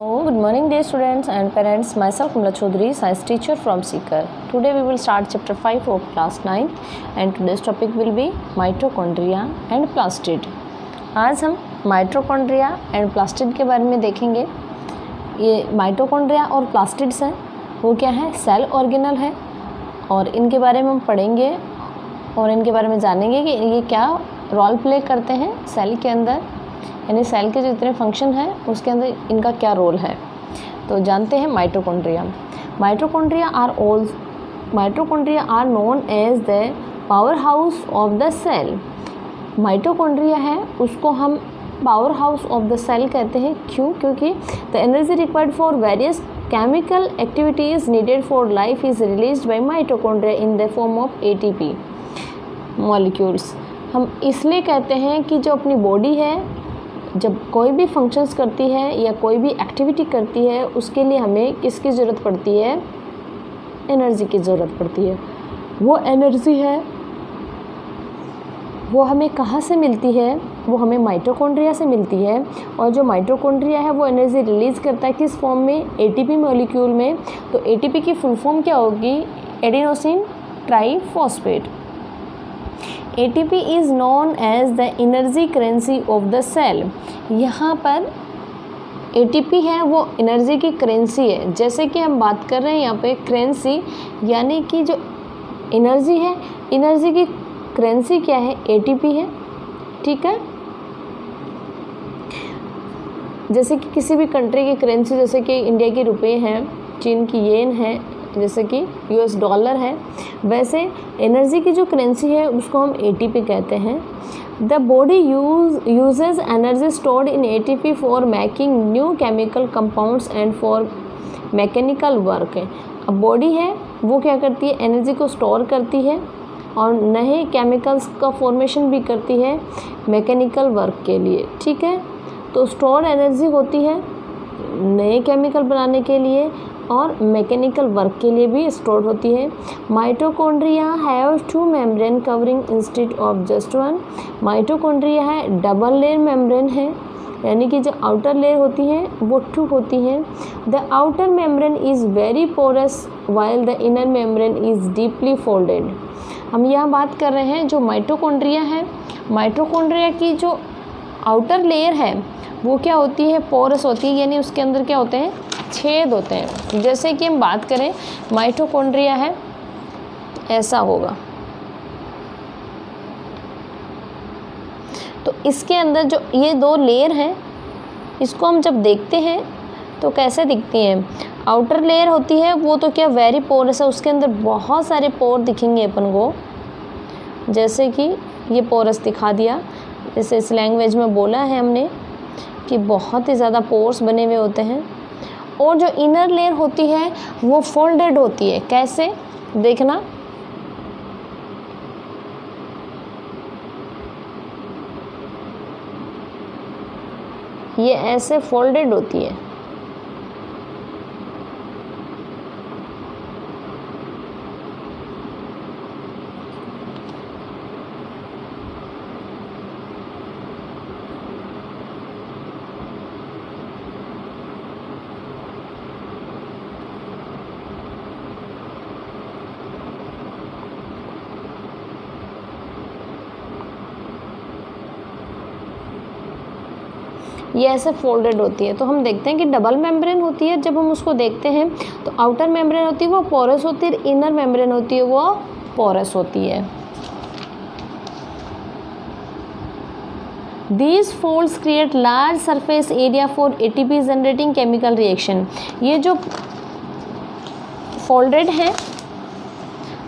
Oh, good morning dear students and parents. Myself Kamla Chaudhary, science teacher from Seeker. Today we will start chapter 5 of class 9 and today's topic will be mitochondria and plastid. आज हम mitochondria and plastid के बारे में देखेंगे। ये mitochondria और plastids हैं, वो क्या है? सेल ऑर्गेनल है और इनके बारे में हम पढ़ेंगे और इनके बारे में जानेंगे कि ये क्या रोल प्ले करते हैं सेल के अंदर, यानी सेल के जो इतने फंक्शन हैं उसके अंदर इनका क्या रोल है। तो जानते हैं mitochondria. Mitochondria are known as the powerhouse of the cell. Mitochondria है उसको हम powerhouse of the cell कहते हैं। क्यों? क्योंकि the energy required for various chemical activities needed for life is released by mitochondria in the form of ATP molecules. हम इसलिए कहते हैं कि जो अपनी बॉडी है जब कोई भी फंक्शंस करती है या कोई भी एक्टिविटी करती है उसके लिए हमें किसकी ज़रूरत पड़ती है? एनर्जी की ज़रूरत पड़ती है। वो एनर्जी है वो हमें कहाँ से मिलती है? वो हमें माइटोकॉन्ड्रिया से मिलती है। और जो माइटोकॉन्ड्रिया है वो एनर्जी रिलीज़ करता है किस फॉर्म में? ATP मॉलिक्यूल में। तो ATP की फुल फॉर्म क्या होगी? Adenosine triphosphate. ATP is known as the energy currency of the cell. यहाँ पर ATP है वो एनर्जी की करेंसी है। जैसे कि हम बात कर रहे हैं यहाँ पे करेंसी, यानी कि जो एनर्जी है, एनर्जी की करेंसी क्या है? ATP है। ठीक है, जैसे कि किसी भी कंट्री की करेंसी, जैसे कि इंडिया की रुपये हैं, चीन की येन है, जैसे कि US डॉलर है, वैसे एनर्जी की जो करेंसी है उसको हम ATP कहते हैं। The body uses energy stored in ATP for making new chemical compounds and for mechanical work. अब बॉडी है वो क्या करती है? एनर्जी को स्टोर करती है और नए केमिकल्स का फॉर्मेशन भी करती है मैकेनिकल वर्क के लिए। ठीक है, तो स्टोर एनर्जी होती है नए केमिकल बनाने के लिए और मैकेनिकल वर्क के लिए भी स्टोर होती है। Mitochondria have 2 membrane covering instead of just 1। Mitochondria है डबल लेयर मेम्ब्रेन है, यानी कि जो आउटर लेयर होती है वो 2 होती हैं। The outer membrane is very porous while the inner membrane is deeply folded. हम यहाँ बात कर रहे हैं जो माइटोकॉन्ड्रिया है, माइटोकॉन्ड्रिया की जो आउटर लेयर है वो क्या होती है? पोरस होती है, यानी उसके अंदर क्या होते हैं? छेद होते हैं। जैसे कि हम बात करें माइटोकॉन्ड्रिया है ऐसा होगा, तो इसके अंदर जो ये 2 लेयर हैं इसको हम जब देखते हैं तो कैसे दिखती हैं? आउटर लेयर होती है वो तो क्या वेरी पोरस है, उसके अंदर बहुत सारे पोर दिखेंगे अपन को, जैसे कि ये पोरस दिखा दिया। जैसे इस लैंग्वेज में बोला है हमने कि बहुत ही ज़्यादा पोर्स बने हुए होते हैं। और जो इनर लेयर होती है वो फोल्डेड होती है। कैसे? देखना, ये ऐसे फोल्डेड होती है। ये ऐसे फोल्डेड होती है। तो हम देखते हैं कि डबल मेम्ब्रेन होती है। जब हम उसको देखते हैं तो आउटर मेम्ब्रेन होती है वो पोरस होती है, इनर मेम्ब्रेन होती है वो पोरस होती है। These folds create large surface area for ATP generating chemical reaction। ये जो फोल्डेड है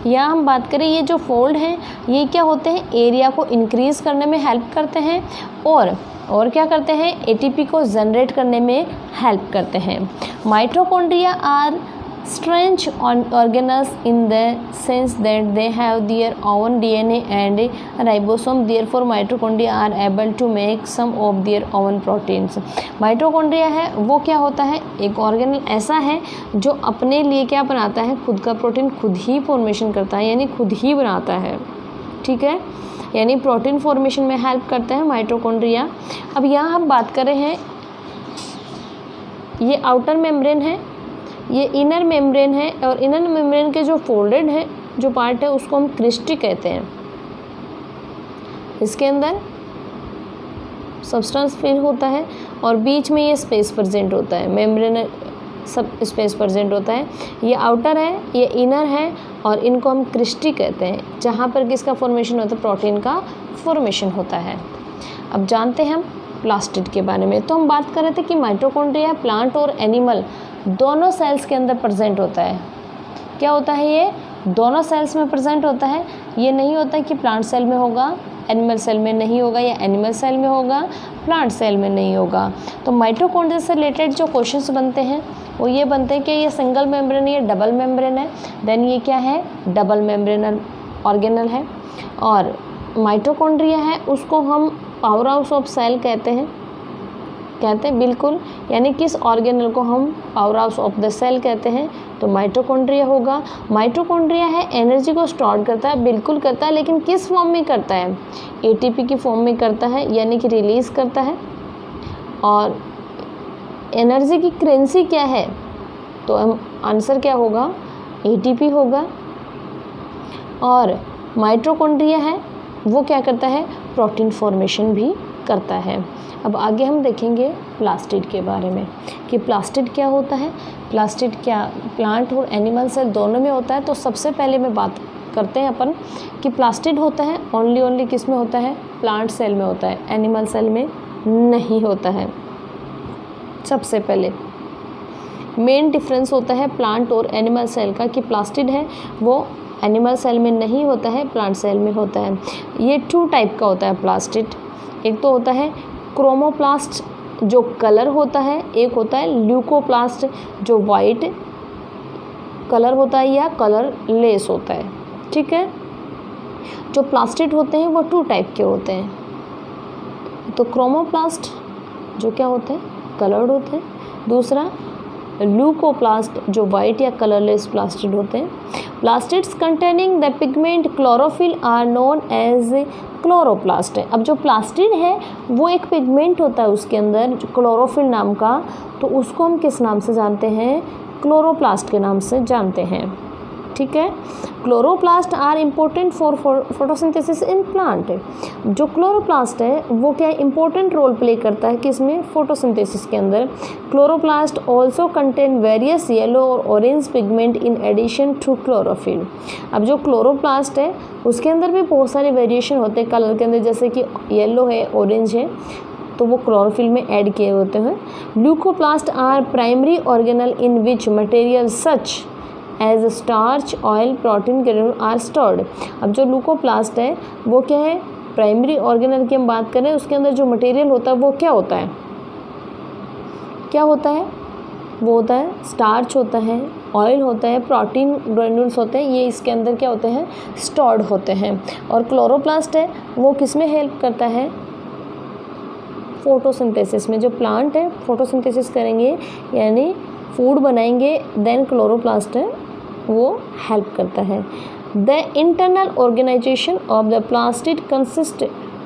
या हम बात करें ये जो फोल्ड हैं ये क्या होते हैं? एरिया को इंक्रीज़ करने में हेल्प करते हैं और क्या करते हैं? ATP को जनरेट करने में हेल्प करते हैं। Mitochondria are strange organelles in the sense that they have their own DNA and ribosome, therefore mitochondria are able to make some of their own proteins. Mitochondria है वो क्या होता है? एक ऑर्गेनल ऐसा है जो अपने लिए क्या बनाता है? खुद का प्रोटीन खुद ही फॉर्मेशन करता है, यानी खुद ही बनाता है। ठीक है, यानी प्रोटीन फॉर्मेशन में हेल्प करता है माइटोकॉन्ड्रिया। अब यहाँ हम बात कर रहे हैं ये आउटर मेम्ब्रेन है, ये इनर मेम्ब्रेन है, और इनर मेम्ब्रेन के जो फोल्डेड है जो पार्ट है उसको हम क्रिस्टी कहते हैं। इसके अंदर सब्सटेंस फिल होता है और बीच में ये स्पेस प्रेजेंट होता है, मेम्ब्रेन सब स्पेस प्रेजेंट होता है। ये आउटर है, ये इनर है, और इनको हम क्रिस्टी कहते हैं, जहाँ पर किसका फॉर्मेशन होता है, प्रोटीन का फॉर्मेशन होता है। अब जानते हैं हम प्लास्टिड के बारे में। तो हम बात कर रहे थे कि माइटोकॉन्ड्रिया प्लांट और एनिमल दोनों सेल्स के अंदर प्रेजेंट होता है। क्या होता है, ये दोनों सेल्स में प्रेजेंट होता है। ये नहीं होता है कि प्लांट सेल में होगा एनिमल सेल में नहीं होगा, या एनिमल सेल में होगा प्लांट सेल में नहीं होगा। तो माइटोकॉन्ड्रिया से रिलेटेड जो क्वेश्चंस बनते हैं वो ये बनते हैं कि ये सिंगल मेम्ब्रेन है, ये डबल मेम्ब्रेन है, देन ये क्या है, डबल मेम्ब्रेनल ऑर्गेनल है। और माइटोकॉन्ड्रिया है उसको हम पावर हाउस ऑफ सेल कहते हैं बिल्कुल, यानी किस ऑर्गेनल को हम powerhouse of the cell कहते हैं, तो माइटोकॉन्ड्रिया होगा। माइटोकॉन्ड्रिया है एनर्जी को स्टोर करता है, बिल्कुल करता है, लेकिन किस फॉर्म में करता है, एटीपी की फॉर्म में करता है, यानी कि रिलीज़ करता है। और एनर्जी की करेंसी क्या है, तो हम आंसर क्या होगा, एटीपी होगा। और माइटोकॉन्ड्रिया है वो क्या करता है, प्रोटीन फॉर्मेशन भी करता है। अब आगे हम देखेंगे प्लास्टिड के बारे में कि प्लास्टिड क्या होता है। प्लास्टिड क्या प्लांट और एनिमल सेल दोनों में होता है। तो सबसे पहले मैं बात करते हैं अपन कि प्लास्टिड होता है ओनली किस में होता है, प्लांट सेल में होता है, एनिमल सेल में नहीं होता है। सबसे पहले मेन डिफरेंस होता है प्लांट और एनिमल सेल का कि प्लास्टिड है वो एनिमल सेल में नहीं होता है, प्लांट सेल में होता है। ये 2 टाइप का होता है प्लास्टिड। एक तो होता है क्रोमोप्लास्ट जो कलर होता है, एक होता है ल्यूकोप्लास्ट जो वाइट कलर होता है या कलर लेस होता है। ठीक है, जो प्लास्टिड होते हैं वो 2 टाइप के होते हैं। तो क्रोमोप्लास्ट जो क्या होते हैं, कलर्ड होते हैं। दूसरा ल्यूकोप्लास्ट जो वाइट या कलरलेस प्लास्टिड होते हैं। Plastids containing the pigment chlorophyll are known as chloroplast है। अब जो प्लास्टिड है वो एक पिगमेंट होता है उसके अंदर क्लोरोफिल नाम का, तो उसको हम किस नाम से जानते हैं, क्लोरोप्लास्ट के नाम से जानते हैं। ठीक है, chloroplast are important for photosynthesis in plant. जो क्लोरोप्लास्ट है वो क्या इम्पोर्टेंट रोल प्ले करता है किसमें, फोटोसिंथेसिस के अंदर। Chloroplast also contain various yellow और orange pigment in addition to chlorophyll. अब जो क्लोरोप्लास्ट है उसके अंदर भी बहुत सारे वेरिएशन होते हैं कलर के अंदर, जैसे कि येलो है, ऑरेंज है, तो वो क्लोरोफिल में ऐड किए होते हैं। Leucoplast are primary organelle in which material such as starch oil protein granule are stored. अब जो ल्यूकोप्लास्ट है वो क्या है, प्राइमरी ऑर्गेनल की हम बात करें, उसके अंदर जो मटेरियल होता है वो क्या होता है, वो होता है स्टार्च होता है, ऑयल होता है, प्रोटीन ग्रेन्यूल्स होते हैं, ये इसके अंदर क्या होते हैं, स्टोर्ड होते हैं। और क्लोरोप्लास्ट है वो किस में हेल्प करता है, फोटोसिंथेसिस में। जो प्लांट है फोटोसिंथेसिस करेंगे यानी फूड बनाएंगे, देन क्लोरोप्लास्ट है वो हेल्प करता है। The internal organisation of the plastid consist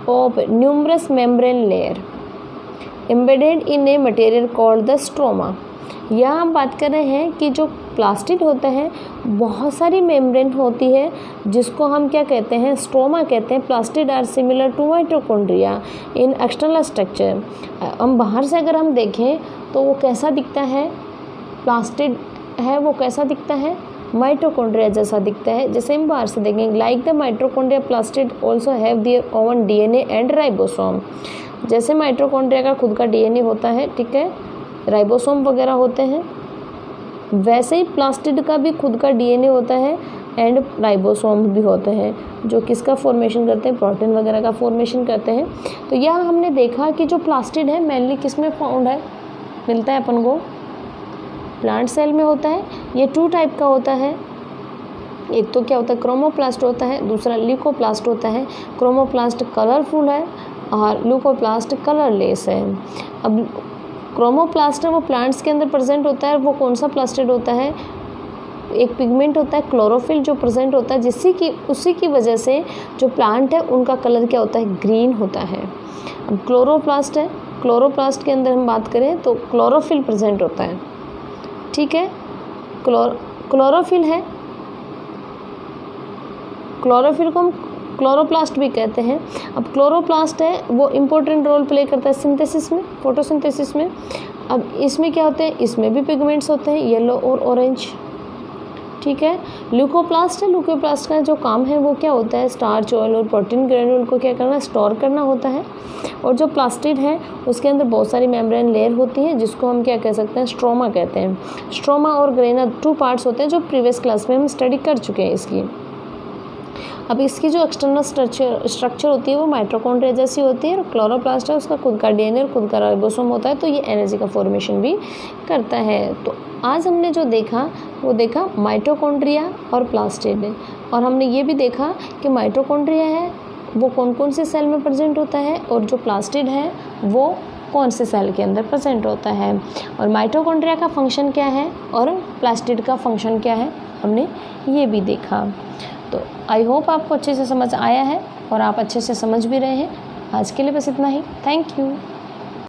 of numerous membrane layer embedded in a material called the stroma. यहाँ हम बात कर रहे हैं कि जो प्लास्टिड होता है बहुत सारी मेम्ब्रेन होती है जिसको हम क्या कहते हैं, स्ट्रोमा कहते हैं। Plastid are similar to mitochondria in external structure. हम बाहर से अगर हम देखें तो वो कैसा दिखता है, प्लास्टिड है वो कैसा दिखता है, माइटोकॉन्ड्रिया जैसा दिखता है। जैसे हम बाहर से देखेंगे, like the mitochondria plastid also have their own DNA and ribosome. जैसे माइटोकॉन्ड्रिया का खुद का डीएनए होता है, ठीक है, राइबोसोम वगैरह होते हैं, वैसे ही प्लास्टिड का भी खुद का डीएनए होता है एंड राइबोसोम भी होते हैं जो किसका फॉर्मेशन करते हैं, प्रोटीन वगैरह का फॉर्मेशन करते हैं। तो यहाँ हमने देखा कि जो प्लास्टिड है मेनली किस में फाउंड है, मिलता है अपन को प्लांट सेल में होता है। ये 2 टाइप का होता है, एक तो क्या होता है क्रोमोप्लास्ट होता है, दूसरा ल्यूकोप्लास्ट होता है। क्रोमोप्लास्ट कलरफुल है और ल्यूकोप्लास्ट कलरलेस है। अब क्रोमोप्लास्ट है वो प्लांट्स के अंदर प्रेजेंट होता है। वो कौन सा प्लास्टिड होता है, एक पिगमेंट होता है क्लोरोफिल जो प्रेजेंट होता है, उसी की वजह से जो प्लांट है उनका कलर क्या होता है, ग्रीन होता है। अब क्लोरोप्लास्ट है, क्लोरोप्लास्ट के अंदर हम बात करें तो क्लोरोफिल प्रेजेंट होता है, ठीक है। क्लोरोफिल है, क्लोरोफिल को हम क्लोरोप्लास्ट भी कहते हैं। अब क्लोरोप्लास्ट है वो इम्पोर्टेंट रोल प्ले करता है सिंथेसिस में, फोटोसिंथेसिस में। अब इसमें क्या होते हैं, इसमें भी पिगमेंट्स होते हैं येलो और ऑरेंज, ठीक है। ल्यूकोप्लास्ट है, ल्यूकोप्लास्ट का जो काम है वो क्या होता है, स्टार्च, ऑयल और प्रोटीन ग्रेन्यूल को क्या करना है, स्टोर करना होता है। और जो प्लास्टिड है उसके अंदर बहुत सारी मेम्ब्रेन लेयर होती है जिसको हम क्या कह सकते हैं, स्ट्रोमा कहते हैं। स्ट्रोमा और ग्रेना 2 पार्ट्स होते हैं जो प्रीवियस क्लास में हम स्टडी कर चुके हैं इसकी। अब इसकी जो एक्सटर्नल स्ट्रक्चर होती है वो माइटोकॉन्ड्रिया जैसी होती है, और क्लोरोप्लास्ट है उसका खुद का डीएनए और खुद का राइबोसोम होता है, तो ये एनर्जी का फॉर्मेशन भी करता है। तो आज हमने जो देखा वो देखा माइटोकॉन्ड्रिया और प्लास्टिड, और हमने ये भी देखा कि माइटोकॉन्ड्रिया है वो कौन कौन से सेल में प्रेजेंट होता है, और जो प्लास्टिड है वो कौन से सेल के अंदर प्रेजेंट होता है, और माइटोकॉन्ड्रिया का फंक्शन क्या है और प्लास्टिड का फंक्शन क्या है, हमने ये भी देखा। तो आई होप आपको अच्छे से समझ आया है और आप अच्छे से समझ भी रहे हैं। आज के लिए बस इतना ही। Thank you.